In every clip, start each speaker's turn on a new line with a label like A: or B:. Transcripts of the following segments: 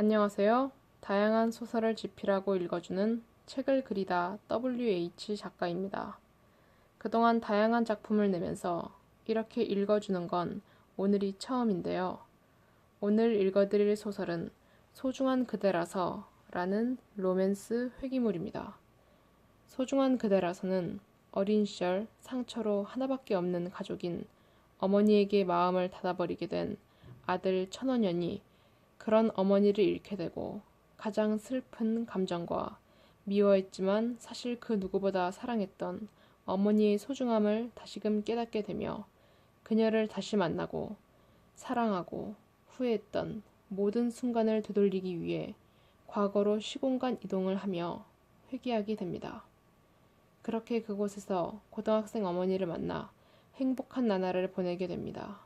A: 안녕하세요. 다양한 소설을 집필하고 읽어주는 책을 그리다 WH 작가입니다. 그동안 다양한 작품을 내면서 이렇게 읽어주는 건 오늘이 처음인데요. 오늘 읽어드릴 소설은 소중한 그대라서 라는 로맨스 회기물입니다. 소중한 그대라서는 어린 시절 상처로 하나밖에 없는 가족인 어머니에게 마음을 닫아버리게 된 아들 천원년이 그런 어머니를 잃게 되고 가장 슬픈 감정과 미워했지만 사실 그 누구보다 사랑했던 어머니의 소중함을 다시금 깨닫게 되며 그녀를 다시 만나고 사랑하고 후회했던 모든 순간을 되돌리기 위해 과거로 시공간 이동을 하며 회귀하게 됩니다. 그렇게 그곳에서 고등학생 어머니를 만나 행복한 나날을 보내게 됩니다.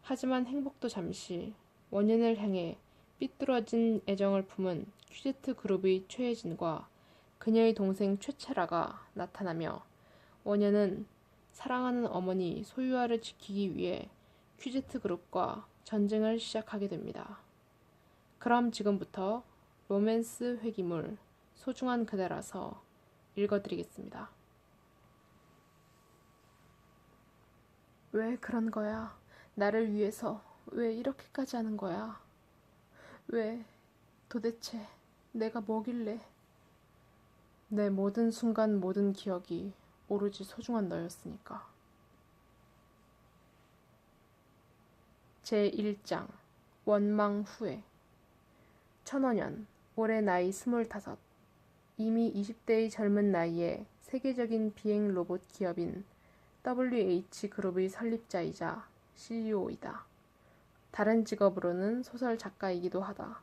A: 하지만 행복도 잠시 원인을 향해 삐뚤어진 애정을 품은 퀴제트 그룹의 최혜진과 그녀의 동생 최채라가 나타나며 원현은 사랑하는 어머니 소유아를 지키기 위해 퀴제트 그룹과 전쟁을 시작하게 됩니다. 그럼 지금부터 로맨스 회기물 소중한 그대라서 읽어드리겠습니다. 왜 그런 거야? 나를 위해서 왜 이렇게까지 하는 거야? 왜 도대체 내가 뭐길래? 내 모든 순간 모든 기억이 오로지 소중한 너였으니까. 제1장 원망 후에 천원년 올해 나이 25 이미 20대의 젊은 나이에 세계적인 비행 로봇 기업인 WH그룹의 설립자이자 CEO이다. 다른 직업으로는 소설 작가이기도 하다.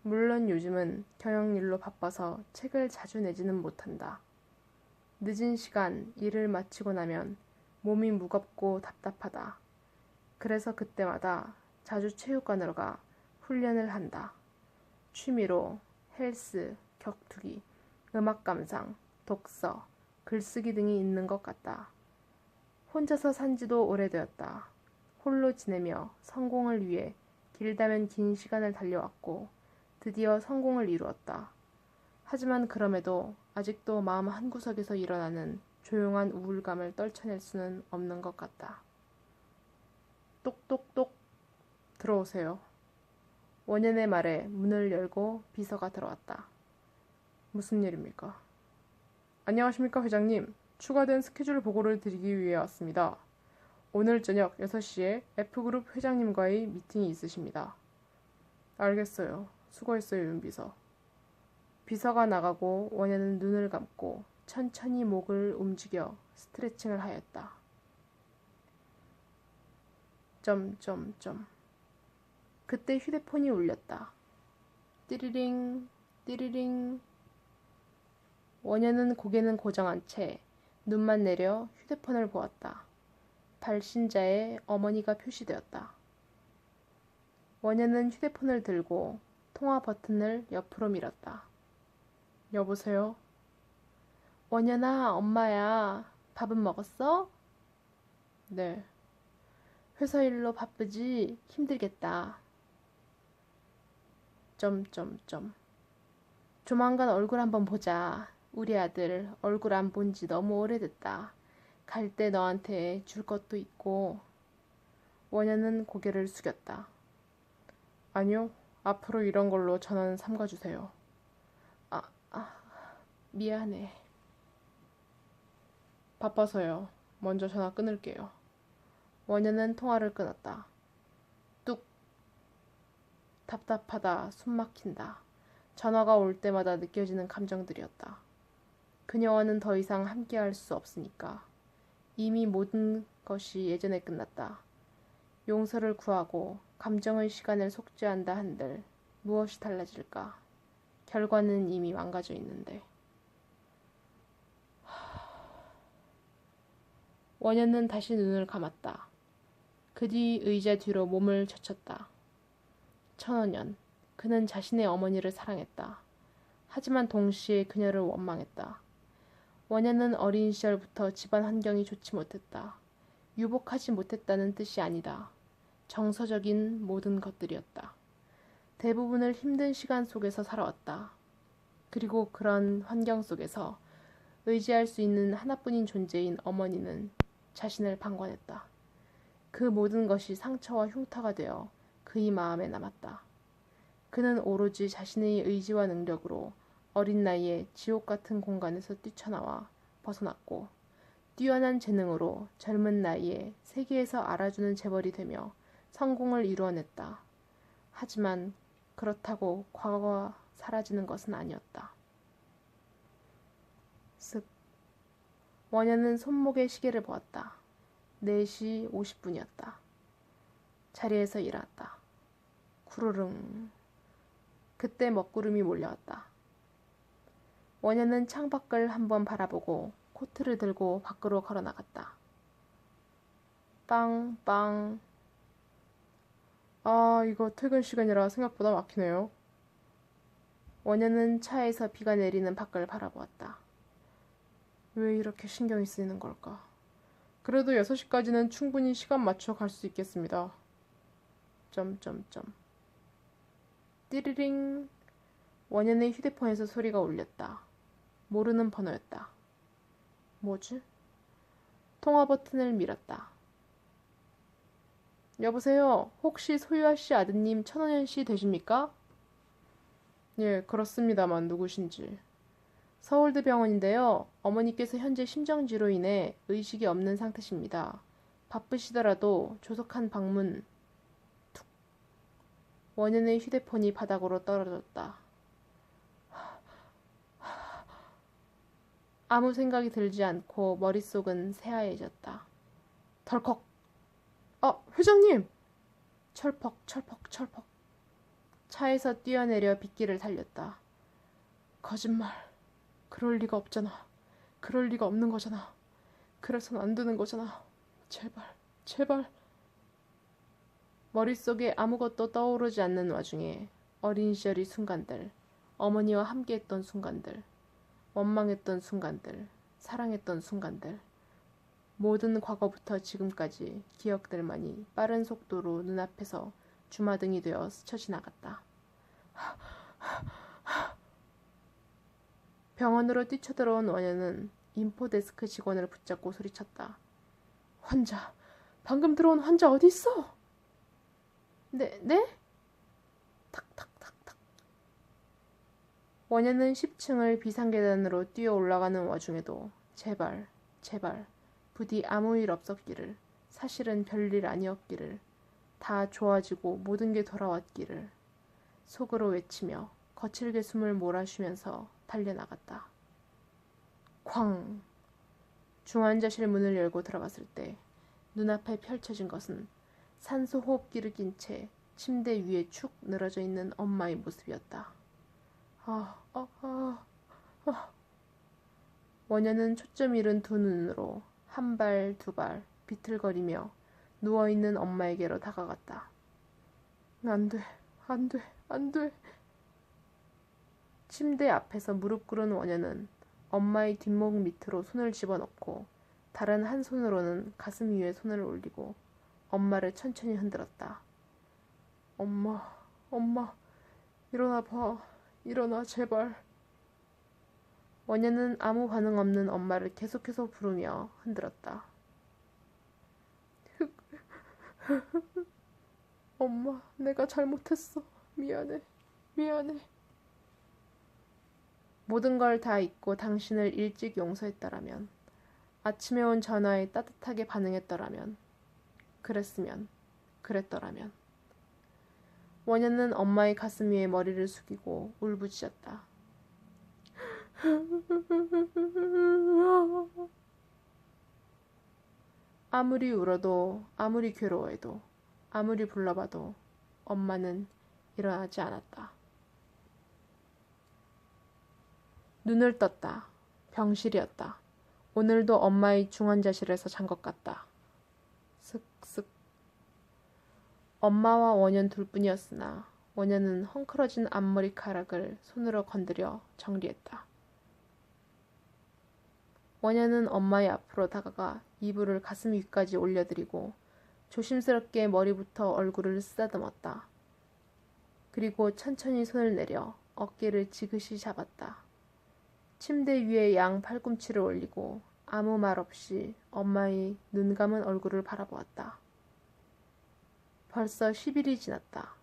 A: 물론 요즘은 경영일로 바빠서 책을 자주 내지는 못한다. 늦은 시간 일을 마치고 나면 몸이 무겁고 답답하다. 그래서 그때마다 자주 체육관으로 가 훈련을 한다. 취미로 헬스, 격투기, 음악 감상, 독서, 글쓰기 등이 있는 것 같다. 혼자서 산 지도 오래되었다. 홀로 지내며 성공을 위해 길다면 긴 시간을 달려왔고 드디어 성공을 이루었다. 하지만 그럼에도 아직도 마음 한구석에서 일어나는 조용한 우울감을 떨쳐낼 수는 없는 것 같다. 똑똑똑 들어오세요. 원현의 말에 문을 열고 비서가 들어왔다. 무슨 일입니까? 안녕하십니까 회장님. 추가된 스케줄 보고를 드리기 위해 왔습니다. 오늘 저녁 6시에 F그룹 회장님과의 미팅이 있으십니다. 알겠어요. 수고했어요, 윤비서. 비서가 나가고 원현은 눈을 감고 천천히 목을 움직여 스트레칭을 하였다. 그때 휴대폰이 울렸다. 띠리링, 띠리링. 원현은 고개는 고정한 채 눈만 내려 휴대폰을 보았다. 발신자의 어머니가 표시되었다. 원현은 휴대폰을 들고 통화 버튼을 옆으로 밀었다. 여보세요? 원현아, 엄마야. 밥은 먹었어? 네. 회사 일로 바쁘지? 힘들겠다. 조만간 얼굴 한번 보자. 우리 아들 얼굴 안 본 지 너무 오래됐다. 갈 때 너한테 줄 것도 있고. 원현은 고개를 숙였다. 아니요. 앞으로 이런 걸로 전화는 삼가주세요. 미안해. 바빠서요. 먼저 전화 끊을게요. 원현은 통화를 끊었다. 뚝. 답답하다. 숨 막힌다. 전화가 올 때마다 느껴지는 감정들이었다. 그녀와는 더 이상 함께할 수 없으니까. 이미 모든 것이 예전에 끝났다. 용서를 구하고 감정의 시간을 속죄한다 한들 무엇이 달라질까? 결과는 이미 망가져 있는데. 원현은 다시 눈을 감았다. 그 뒤 의자 뒤로 몸을 젖혔다. 천원년. 그는 자신의 어머니를 사랑했다. 하지만 동시에 그녀를 원망했다. 원현은 어린 시절부터 집안 환경이 좋지 못했다. 유복하지 못했다는 뜻이 아니다. 정서적인 모든 것들이었다. 대부분을 힘든 시간 속에서 살아왔다. 그리고 그런 환경 속에서 의지할 수 있는 하나뿐인 존재인 어머니는 자신을 방관했다. 그 모든 것이 상처와 흉터가 되어 그의 마음에 남았다. 그는 오로지 자신의 의지와 능력으로 어린 나이에 지옥 같은 공간에서 뛰쳐나와 벗어났고 뛰어난 재능으로 젊은 나이에 세계에서 알아주는 재벌이 되며 성공을 이루어냈다. 하지만 그렇다고 과거가 사라지는 것은 아니었다. 쓱. 원현은 손목에 시계를 보았다. 4시 50분이었다. 자리에서 일어났다. 구르릉. 그때 먹구름이 몰려왔다. 원현은 창밖을 한번 바라보고 코트를 들고 밖으로 걸어나갔다. 빵빵. 아, 이거 퇴근 시간이라 생각보다 막히네요. 원현은 차에서 비가 내리는 밖을 바라보았다. 왜 이렇게 신경이 쓰이는 걸까? 그래도 6시까지는 충분히 시간 맞춰 갈 수 있겠습니다. 점점점. 띠리링. 원현의 휴대폰에서 소리가 울렸다. 모르는 번호였다. 뭐지? 통화 버튼을 밀었다. 여보세요. 혹시 소유아 씨 아드님 천원현 씨 되십니까? 예, 그렇습니다만 누구신지. 서울대병원인데요. 어머니께서 현재 심정지로 인해 의식이 없는 상태십니다. 바쁘시더라도 조속한 방문. 툭. 원현의 휴대폰이 바닥으로 떨어졌다. 아무 생각이 들지 않고 머릿속은 새하얘졌다. 덜컥. 아, 회장님! 철퍽 철퍽 철퍽. 차에서 뛰어내려 빗길을 달렸다. 거짓말. 그럴 리가 없잖아. 그럴 리가 없는 거잖아. 그래선 안 되는 거잖아. 제발, 제발. 머릿속에 아무것도 떠오르지 않는 와중에 어린 시절의 순간들, 어머니와 함께했던 순간들, 원망했던 순간들, 사랑했던 순간들, 모든 과거부터 지금까지 기억들만이 빠른 속도로 눈앞에서 주마등이 되어 스쳐 지나갔다. 병원으로 뛰쳐들어온 원현은 인포데스크 직원을 붙잡고 소리쳤다. 환자, 방금 들어온 환자 어디 있어? 네? 탁탁탁탁. 원현은 10층을 비상계단으로 뛰어 올라가는 와중에도 제발, 제발, 부디 아무 일 없었기를, 사실은 별일 아니었기를, 다 좋아지고 모든 게 돌아왔기를 속으로 외치며 거칠게 숨을 몰아쉬면서 달려나갔다. 쾅! 중환자실 문을 열고 들어갔을 때 눈앞에 펼쳐진 것은 산소 호흡기를 낀 채 침대 위에 축 늘어져 있는 엄마의 모습이었다. 원현은 초점 잃은 두 눈으로 한 발, 두 발 비틀거리며 누워있는 엄마에게로 다가갔다. 안 돼, 안 돼, 안 돼. 침대 앞에서 무릎 꿇은 원현은 엄마의 뒷목 밑으로 손을 집어넣고 다른 한 손으로는 가슴 위에 손을 올리고 엄마를 천천히 흔들었다. 엄마, 일어나 봐. 일어나, 제발. 원현은 아무 반응 없는 엄마를 계속해서 부르며 흔들었다. 엄마, 내가 잘못했어. 미안해. 모든 걸 다 잊고 당신을 일찍 용서했더라면, 아침에 온 전화에 따뜻하게 반응했더라면, 그랬더라면. 원현은 엄마의 가슴 위에 머리를 숙이고 울부짖었다. 아무리 울어도, 아무리 괴로워해도, 아무리 불러봐도 엄마는 일어나지 않았다. 눈을 떴다. 병실이었다. 오늘도 엄마의 중환자실에서 잔 것 같다. 슥슥. 엄마와 원현 둘뿐이었으나 원현은 헝클어진 앞머리카락을 손으로 건드려 정리했다. 원현은 엄마의 앞으로 다가가 이불을 가슴 위까지 올려드리고 조심스럽게 머리부터 얼굴을 쓰다듬었다. 그리고 천천히 손을 내려 어깨를 지그시 잡았다. 침대 위에 양 팔꿈치를 올리고 아무 말 없이 엄마의 눈 감은 얼굴을 바라보았다. 벌써 10일이 지났다.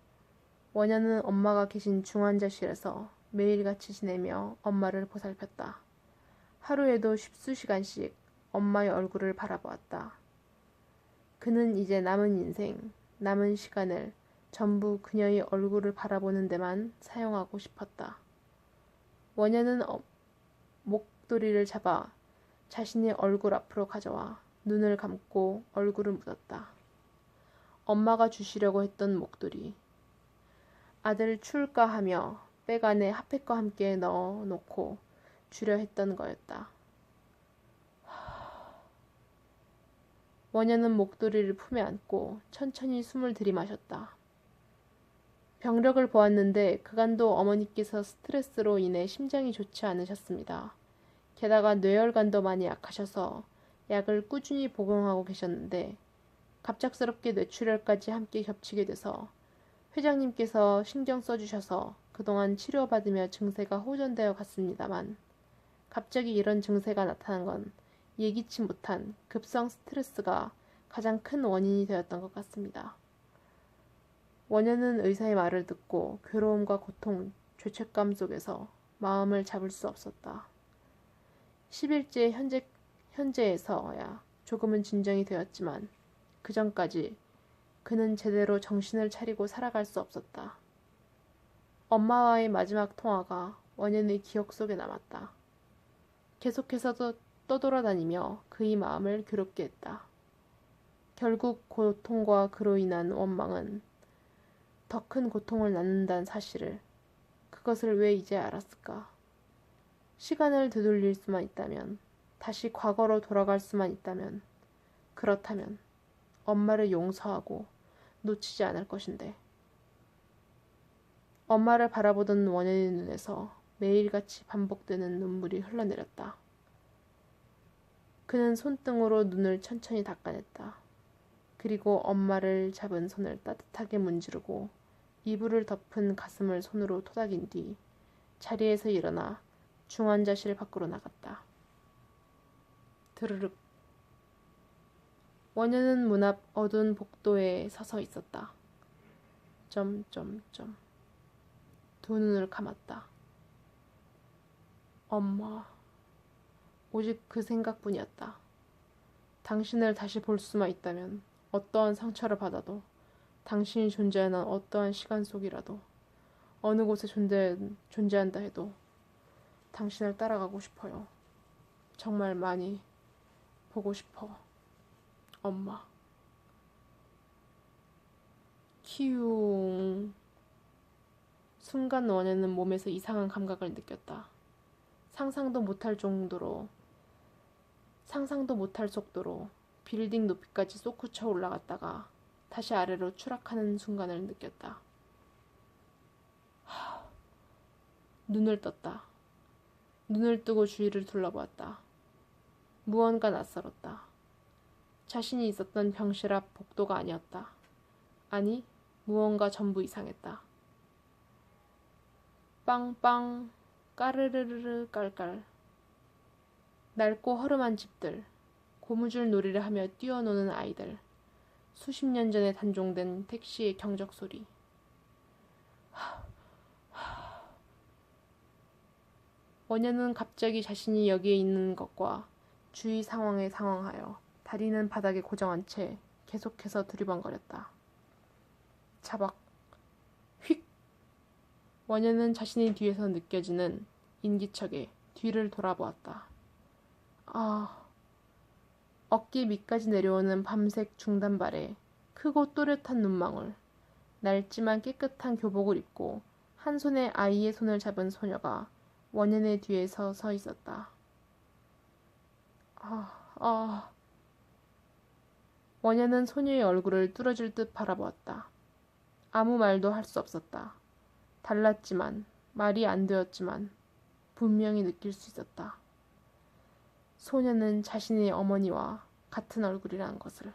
A: 원현은 엄마가 계신 중환자실에서 매일같이 지내며 엄마를 보살폈다. 하루에도 십수시간씩 엄마의 얼굴을 바라보았다. 그는 이제 남은 인생, 남은 시간을 전부 그녀의 얼굴을 바라보는 데만 사용하고 싶었다. 원현은 목도리를 잡아 자신의 얼굴 앞으로 가져와 눈을 감고 얼굴을 묻었다. 엄마가 주시려고 했던 목도리. 아들 추울까 하며 백 안에 핫팩과 함께 넣어놓고 주려 했던 거였다. 원현은 목도리를 품에 안고 천천히 숨을 들이마셨다. 병력을 보았는데 그간도 어머니께서 스트레스로 인해 심장이 좋지 않으셨습니다. 게다가 뇌혈관도 많이 약하셔서 약을 꾸준히 복용하고 계셨는데 갑작스럽게 뇌출혈까지 함께 겹치게 돼서 회장님께서 신경 써주셔서 그동안 치료받으며 증세가 호전되어 갔습니다만 갑자기 이런 증세가 나타난 건 예기치 못한 급성 스트레스가 가장 큰 원인이 되었던 것 같습니다. 원현은 의사의 말을 듣고 괴로움과 고통, 죄책감 속에서 마음을 잡을 수 없었다. 10일째 현재에서야 조금은 진정이 되었지만 그 전까지 그는 제대로 정신을 차리고 살아갈 수 없었다. 엄마와의 마지막 통화가 원현의 기억 속에 남았다. 계속해서 떠돌아다니며 그의 마음을 괴롭게 했다. 결국 고통과 그로 인한 원망은 더 큰 고통을 낳는다는 사실을, 그것을 왜 이제 알았을까? 시간을 되돌릴 수만 있다면, 다시 과거로 돌아갈 수만 있다면, 그렇다면 엄마를 용서하고 놓치지 않을 것인데. 엄마를 바라보던 원현의 눈에서 매일같이 반복되는 눈물이 흘러내렸다. 그는 손등으로 눈을 천천히 닦아냈다. 그리고 엄마를 잡은 손을 따뜻하게 문지르고 이불을 덮은 가슴을 손으로 토닥인 뒤 자리에서 일어나 중환자실 밖으로 나갔다. 드르륵. 원현은 문 앞 어두운 복도에 서서 있었다. 두 눈을 감았다. 엄마. 오직 그 생각뿐이었다. 당신을 다시 볼 수만 있다면 어떠한 상처를 받아도, 당신이 존재하는 어떠한 시간 속이라도, 어느 곳에 존재한다 해도 당신을 따라가고 싶어요. 정말 많이 보고 싶어. 엄마. 키웅. 순간 원현은 몸에서 이상한 감각을 느꼈다. 상상도 못할 속도로 빌딩 높이까지 솟구쳐 올라갔다가 다시 아래로 추락하는 순간을 느꼈다. 눈을 떴다. 눈을 뜨고 주위를 둘러보았다. 무언가 낯설었다. 자신이 있었던 병실 앞 복도가 아니었다. 아니, 무언가 전부 이상했다. 빵빵, 까르르르르 깔깔. 낡고 허름한 집들, 고무줄 놀이를 하며 뛰어노는 아이들, 수십 년 전에 단종된 택시의 경적 소리. 원현은 갑자기 자신이 여기에 있는 것과 주위 상황에 상황하여 다리는 바닥에 고정한 채 계속해서 두리번거렸다. 자박, 휙! 원현은 자신의 뒤에서 느껴지는 인기척에 뒤를 돌아보았다. 어깨 밑까지 내려오는 밤색 중단발에 크고 또렷한 눈망울, 낡지만 깨끗한 교복을 입고 한 손에 아이의 손을 잡은 소녀가 원현의 뒤에 서 있었다. 원현은 소녀의 얼굴을 뚫어질 듯 바라보았다. 아무 말도 할 수 없었다. 달랐지만, 말이 안 되었지만 분명히 느낄 수 있었다. 소녀는 자신의 어머니와 같은 얼굴이라는 것을.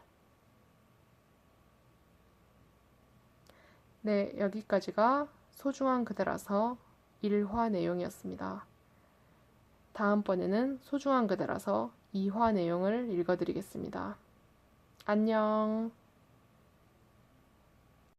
A: 네, 여기까지가 소중한 그대라서 1화 내용이었습니다. 다음번에는 소중한 그대라서 2화 내용을 읽어드리겠습니다. 안녕.